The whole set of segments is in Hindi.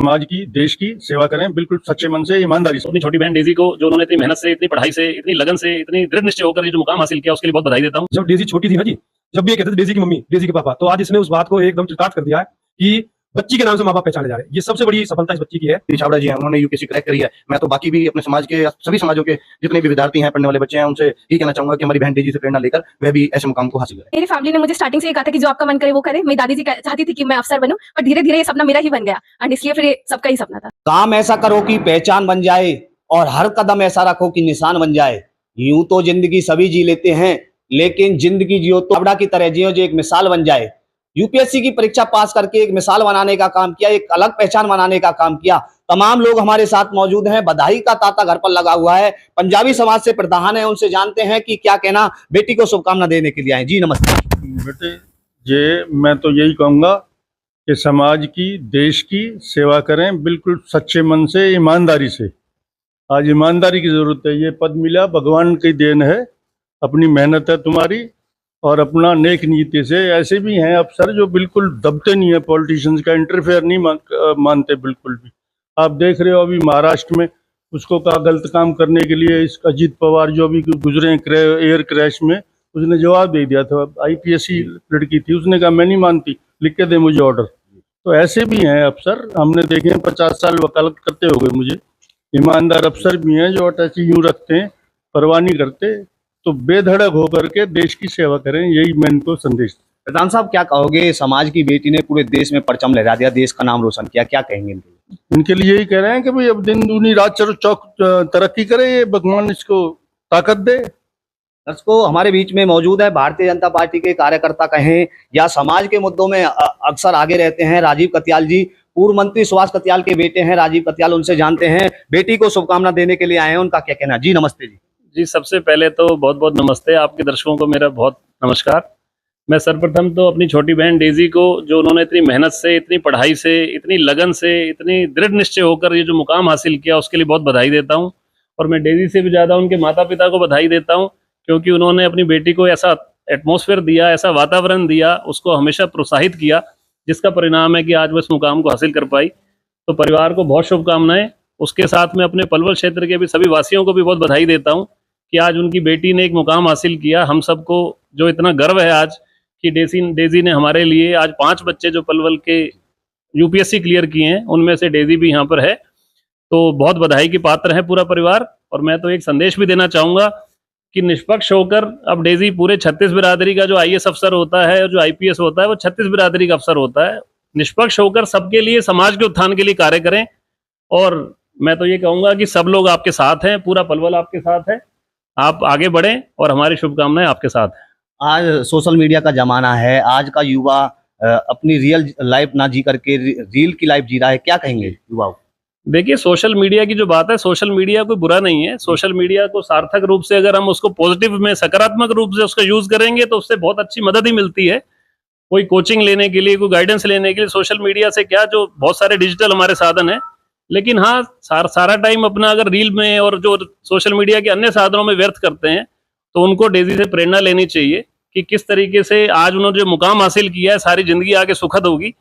समाज की, देश की सेवा करें बिल्कुल सच्चे मन से, ईमानदारी से। अपनी छोटी बहन डेजी को, जो उन्होंने इतनी मेहनत से, इतनी पढ़ाई से, इतनी लगन से, इतनी दृढ़ निश्चय होकर ये जो मुकाम हासिल किया, उसके लिए बहुत बधाई देता हूँ। जब डेजी छोटी थी ना जी, जब भी ये कहते थे डेजी की मम्मी, डेजी के पापा, तो आज इसने उस बात को एकदम चितार्थ कर दिया है कि बच्ची के नाम से माँ बाप पहचाने जा रहे हैं। ये सबसे बड़ी सफलता इस बच्ची की है। छाबड़ा जी हैं, उन्होंने यूपीएससी क्रैक करी है। मैं तो बाकी भी अपने समाज के, सभी समाजों के जितने भी विद्यार्थी हैं, पढ़ने वाले बच्चे हैं, उनसे यही कहना चाहूंगा कि हमारी बहन डेजी से प्रेरणा लेकर वह भी ऐसे मुकाम को हासिल करें। मेरी फैमिली ने मुझे स्टार्टिंग से ये कहा था कि जो आपका मन करे वो करे। मेरी दादी जी चाहती थी कि मैं अफसर बनूं, पर धीरे धीरे ये सपना मेरा ही बन गया, एंड इसलिए फिर ये सबका ही सपना था। काम ऐसा करो कि पहचान बन जाए और हर कदम ऐसा रखो कि निशान बन जाए। यूं तो जिंदगी सभी जी लेते हैं, लेकिन जिंदगी जियो तो छाबड़ा की तरह जियो जो एक मिसाल बन जाए। यूपीएससी की परीक्षा पास करके एक मिसाल बनाने का काम किया, एक अलग पहचान बनाने का काम किया। तमाम लोग हमारे साथ मौजूद हैं। बधाई का तांता घर पर लगा हुआ है। पंजाबी समाज से प्रधान है, उनसे जानते हैं कि क्या कहना, बेटी को शुभकामना देने के लिए आए। जी नमस्ते। बेटे ये मैं तो यही कहूँगा कि समाज की, देश की सेवा करें बिल्कुल सच्चे मन से, ईमानदारी से। आज ईमानदारी की जरूरत है। ये पद मिला भगवान की देन है, अपनी मेहनत है तुम्हारी और अपना नेक नीति से। ऐसे भी हैं अफसर जो बिल्कुल दबते नहीं है, पॉलिटिशियंस का इंटरफेयर नहीं मानते बिल्कुल भी। आप देख रहे हो अभी महाराष्ट्र में उसको कहा गलत काम करने के लिए, इस अजीत पवार जो अभी गुजरे एयर क्रैश में, उसने जवाब दे दिया था। आईपीएस लड़की थी, उसने कहा मैं नहीं मानती, लिख के दे मुझे ऑर्डर। तो ऐसे भी हैं अफसर, हमने देखे हैं। 50 साल वकालत करते हो गए मुझे। ईमानदार अफसर भी हैं जो अटैची यूँ रखते हैं, परवाह नहीं करते। तो बेधड़क होकर के देश की सेवा करें, यही मैं इनको संदेश। प्रधान साहब क्या कहोगे, समाज की बेटी ने पूरे देश में परचम लहरा दिया, देश का नाम रोशन किया, क्या कहेंगे इनके लिए? इनके लिए यही कह रहे हैं कि भाई अब दिन दूनी रात चौक तरक्की करे, ये भगवान इसको ताकत दे। दर्शकों, हमारे बीच में मौजूद है भारतीय जनता पार्टी के कार्यकर्ता कहें या समाज के मुद्दों में अक्सर आगे रहते हैं, राजीव कत्याल जी, पूर्व मंत्री सुभाष कत्याल के बेटे हैं राजीव कत्याल। उनसे जानते हैं, बेटी को शुभकामना देने के लिए आए हैं, उनका क्या कहना। जी नमस्ते जी। जी, सबसे पहले तो बहुत बहुत नमस्ते। आपके दर्शकों को मेरा बहुत नमस्कार। मैं सर्वप्रथम तो अपनी छोटी बहन डेजी को, जो उन्होंने इतनी मेहनत से, इतनी पढ़ाई से, इतनी लगन से, इतनी दृढ़ निश्चय होकर ये जो मुकाम हासिल किया, उसके लिए बहुत बधाई देता हूँ। और मैं डेजी से भी ज़्यादा उनके माता पिता को बधाई देता हूँ, क्योंकि उन्होंने अपनी बेटी को ऐसा एटमॉस्फेयर दिया, ऐसा वातावरण दिया, उसको हमेशा प्रोत्साहित किया, जिसका परिणाम है कि आज वो इस मुकाम को हासिल कर पाई। तो परिवार को बहुत शुभकामनाएं। उसके साथ में अपने पलवल क्षेत्र के भी सभी वासियों को भी बहुत बधाई देता हूँ कि आज उनकी बेटी ने एक मुकाम हासिल किया। हम सबको जो इतना गर्व है आज कि डेजी ने हमारे लिए आज 5 बच्चे जो पलवल के यूपीएससी क्लियर किए हैं, उनमें से डेजी भी यहाँ पर है। तो बहुत बधाई की पात्र है पूरा परिवार। और मैं तो एक संदेश भी देना चाहूँगा कि निष्पक्ष होकर, अब डेजी पूरे 36 बिरादरी का जो आईएएस अफसर होता है और जो आईपीएस होता है, वो 36 बिरादरी का अफसर होता है। निष्पक्ष होकर सबके लिए, समाज के उत्थान के लिए कार्य करें। और मैं तो ये कहूँगा कि सब लोग आपके साथ हैं, पूरा पलवल आपके साथ है। आप आगे बढ़ें और हमारी शुभकामनाएं आपके साथ हैं। आज सोशल मीडिया का जमाना है, आज का युवा अपनी रियल लाइफ ना जी करके रील की लाइफ जी रहा है, क्या कहेंगे युवाओं? देखिए, सोशल मीडिया की जो बात है, सोशल मीडिया कोई बुरा नहीं है। सोशल मीडिया को सार्थक रूप से अगर हम उसको पॉजिटिव में, सकारात्मक रूप से उसका यूज करेंगे, तो उससे बहुत अच्छी मदद ही मिलती है। कोई कोचिंग लेने के लिए, कोई गाइडेंस लेने के लिए सोशल मीडिया से क्या, जो बहुत सारे डिजिटल हमारे साधन है। लेकिन हाँ, सारा टाइम अपना अगर रील में और जो सोशल मीडिया के अन्य साधनों में व्यर्थ करते हैं, तो उनको डेजी से प्रेरणा लेनी चाहिए कि किस तरीके से आज उन्होंने जो मुकाम हासिल किया है, सारी जिंदगी आगे सुखद होगी।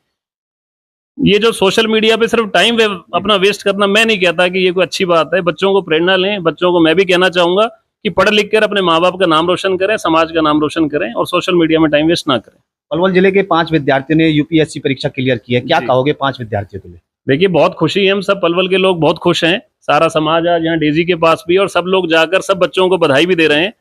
ये जो सोशल मीडिया पे सिर्फ टाइम अपना वेस्ट करना, मैं नहीं कहता कि ये कोई अच्छी बात है। बच्चों को प्रेरणा लें। बच्चों को मैं भी कहना चाहूंगा कि पढ़ लिख कर अपने माँ बाप का नाम रोशन करें, समाज का नाम रोशन करें और सोशल मीडिया में टाइम वेस्ट ना करें। पलवल जिले के 5 विद्यार्थियों ने यूपीएससी परीक्षा क्लियर की है, क्या कहोगे 5 विद्यार्थियों के लिए? देखिए, बहुत खुशी है। हम सब पलवल के लोग बहुत खुश हैं। सारा समाज आज यहाँ डेजी के पास भी, और सब लोग जाकर सब बच्चों को बधाई भी दे रहे हैं।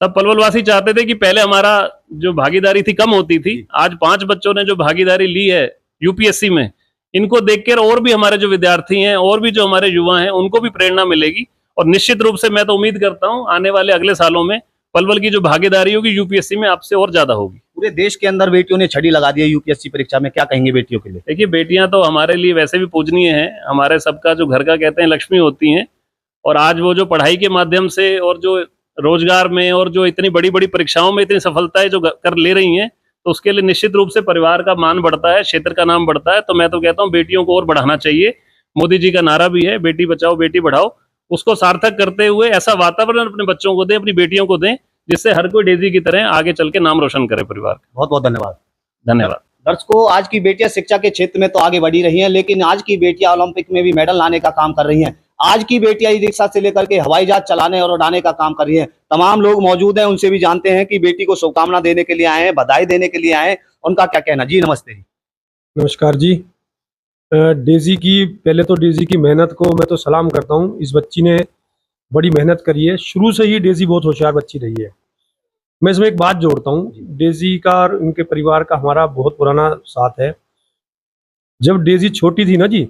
सब पलवल वासी चाहते थे कि पहले हमारा जो भागीदारी थी कम होती थी। आज 5 बच्चों ने जो भागीदारी ली है यूपीएससी में, इनको देखकर और भी हमारे जो विद्यार्थी हैं और भी जो हमारे युवा हैं, उनको भी प्रेरणा मिलेगी। और निश्चित रूप से मैं तो उम्मीद करता हूं आने वाले अगले सालों में पलवल की जो भागीदारी होगी यूपीएससी में, आपसे और ज्यादा होगी। पूरे देश के अंदर बेटियों ने छड़ी लगा दी है यूपीएससी परीक्षा में, क्या कहेंगे बेटियों के लिए? देखिए, बेटियां तो हमारे लिए वैसे भी पूजनीय हैं। हमारे सबका जो घर का कहते हैं लक्ष्मी होती हैं। और आज वो जो पढ़ाई के माध्यम से और जो रोजगार में और जो इतनी बड़ी बड़ी परीक्षाओं में इतनी सफलताएं जो कर ले रही हैं, तो उसके लिए निश्चित रूप से परिवार का मान बढ़ता है, क्षेत्र का नाम बढ़ता है। तो मैं तो कहता हूँ बेटियों को और बढ़ाना चाहिए। मोदी जी का नारा भी है, बेटी बचाओ बेटी बढ़ाओ। उसको सार्थक करते हुए ऐसा वातावरण अपने बच्चों को दें, अपनी बेटियों को दें, जिससे हर कोई डेजी की तरह आगे चल के नाम रोशन करे परिवार का। बहुत बहुत धन्यवाद। धन्यवाद। दर्शकों, आज की बेटियां शिक्षा के क्षेत्र में तो आगे बढ़ी रही हैं, लेकिन आज की बेटियां ओलंपिक में भी मेडल लाने का काम कर रही हैं। आज की बेटियां ई रिक्शा से लेकर के हवाई जहाज चलाने और उड़ाने का काम कर रही हैं। तमाम लोग मौजूद हैं, उनसे भी जानते हैं कि बेटी को शुभकामना देने के लिए आए हैं, बधाई देने के लिए आए हैं, उनका क्या कहना। जी नमस्ते जी। नमस्कार जी। डेजी की पहले तो डेजी की मेहनत को मैं तो सलाम करता हूँ। इस बच्ची ने बड़ी मेहनत करी है, शुरू से ही डेजी बहुत होशियार बच्ची रही है। मैं इसमें एक बात जोड़ता हूँ, डेजी का और उनके परिवार का हमारा बहुत पुराना साथ है। जब डेजी छोटी थी ना जी,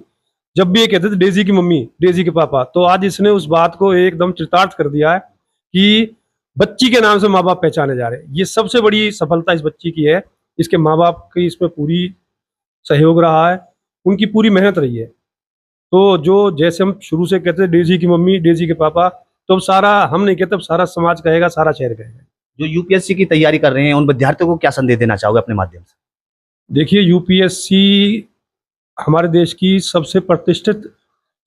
जब भी ये कहते थे डेजी की मम्मी, डेजी के पापा, तो आज इसने उस बात को एकदम चरितार्थ कर दिया है कि बच्ची के नाम से माँ बाप पहचाने जा रहे हैं। ये सबसे बड़ी सफलता इस बच्ची की है। इसके माँ बाप की इसमें पूरी सहयोग रहा है, उनकी पूरी मेहनत रही है। तो जो जैसे हम शुरू से कहते थे डेजी की मम्मी, डेजी के पापा, तो अब सारा हम नहीं कहते, अब सारा समाज कहेगा, सारा शहर कहेगा। जो यूपीएससी की तैयारी कर रहे हैं, उन विद्यार्थियों को क्या संदेश देना चाहोगे अपने माध्यम से? देखिए, यूपीएससी हमारे देश की सबसे प्रतिष्ठित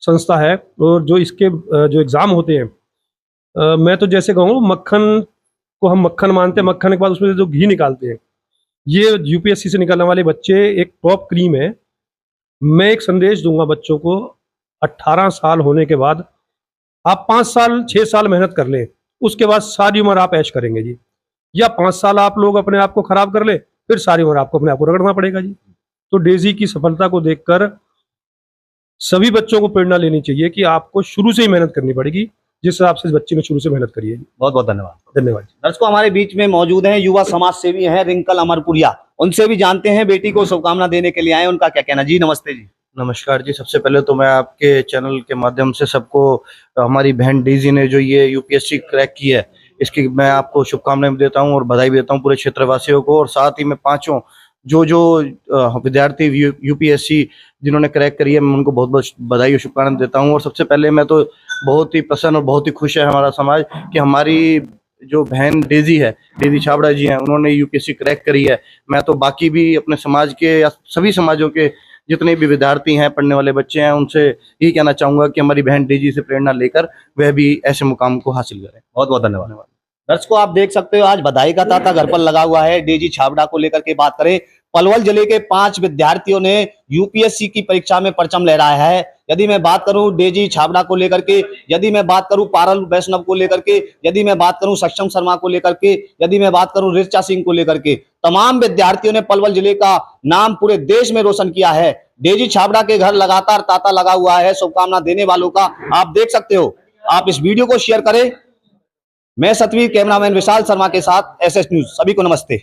संस्था है, और जो इसके जो एग्ज़ाम होते हैं, मैं तो जैसे कहूँ, मक्खन को हम मक्खन मानते हैं, मक्खन के बाद उसमें से जो घी निकालते हैं, ये यूपीएससी से निकलने वाले बच्चे एक टॉप क्रीम है। मैं एक संदेश दूंगा बच्चों को, 18 साल होने के बाद आप 5 साल 6 साल मेहनत कर लें, उसके बाद सारी उम्र आप ऐश करेंगे जी। या 5 साल आप लोग अपने आप को खराब कर ले, फिर सारी उम्र आपको अपने आप को रगड़ना पड़ेगा जी। तो डेजी की सफलता को देखकर सभी बच्चों को प्रेरणा लेनी चाहिए कि आपको शुरू से ही मेहनत करनी पड़ेगी, जिस हिसाब से इस बच्चे ने शुरू से मेहनत करी है। बहुत बहुत धन्यवाद। धन्यवाद। दर्शकों, हमारे बीच में मौजूद हैं युवा समाज सेवी हैं रिंकल अमरपुरिया, उनसे भी जानते हैं, बेटी को शुभकामना देने के लिए आए, उनका क्या कहना। जी नमस्ते जी। नमस्कार जी। सबसे पहले तो मैं आपके चैनल के माध्यम से सबको, हमारी बहन डेजी ने जो ये यूपीएससी क्रैक की है, इसकी मैं आपको शुभकामनाएं देता हूं और बधाई भी देता हूं पूरे क्षेत्रवासियों को। और साथ ही मैं पांचों जो विद्यार्थी यूपीएससी जिन्होंने क्रैक करी है, मैं उनको बहुत बहुत बधाई और शुभकामनाएं देता हूं। और सबसे पहले मैं तो बहुत ही प्रसन्न और बहुत ही खुश है हमारा समाज कि हमारी जो बहन डेजी है, डेजी छाबड़ा जी हैं, उन्होंने यूपीएससी क्रैक करी है। मैं तो बाकी भी अपने समाज के या सभी समाजों के जितने भी विद्यार्थी हैं, पढ़ने वाले बच्चे हैं, उनसे यही कहना चाहूंगा कि हमारी बहन डेजी से प्रेरणा लेकर वह भी ऐसे मुकाम को हासिल करें। बहुत बहुत धन्यवाद। दर्शकों, आप देख सकते हो, आज बधाई का तांता घर पर लगा हुआ है। डेजी छाबड़ा को लेकर के बात करें, पलवल जिले के 5 विद्यार्थियों ने यूपीएससी की परीक्षा में परचम लहराया है। यदि मैं बात करूं डेजी छाबड़ा को लेकर के, यदि मैं बात करूं पारल वैष्णव को लेकर के, यदि मैं बात करूं सक्षम शर्मा को लेकर के, यदि मैं बात करूं ऋचा सिंह को लेकर के, तमाम विद्यार्थियों ने पलवल जिले का नाम पूरे देश में रोशन किया है। डेजी छाबड़ा के घर लगातार तांता लगा हुआ है शुभकामना देने वालों का, आप देख सकते हो। आप इस वीडियो को शेयर करें। मैं सतवीर, कैमरामैन विशाल शर्मा के साथ SS न्यूज। सभी को नमस्ते।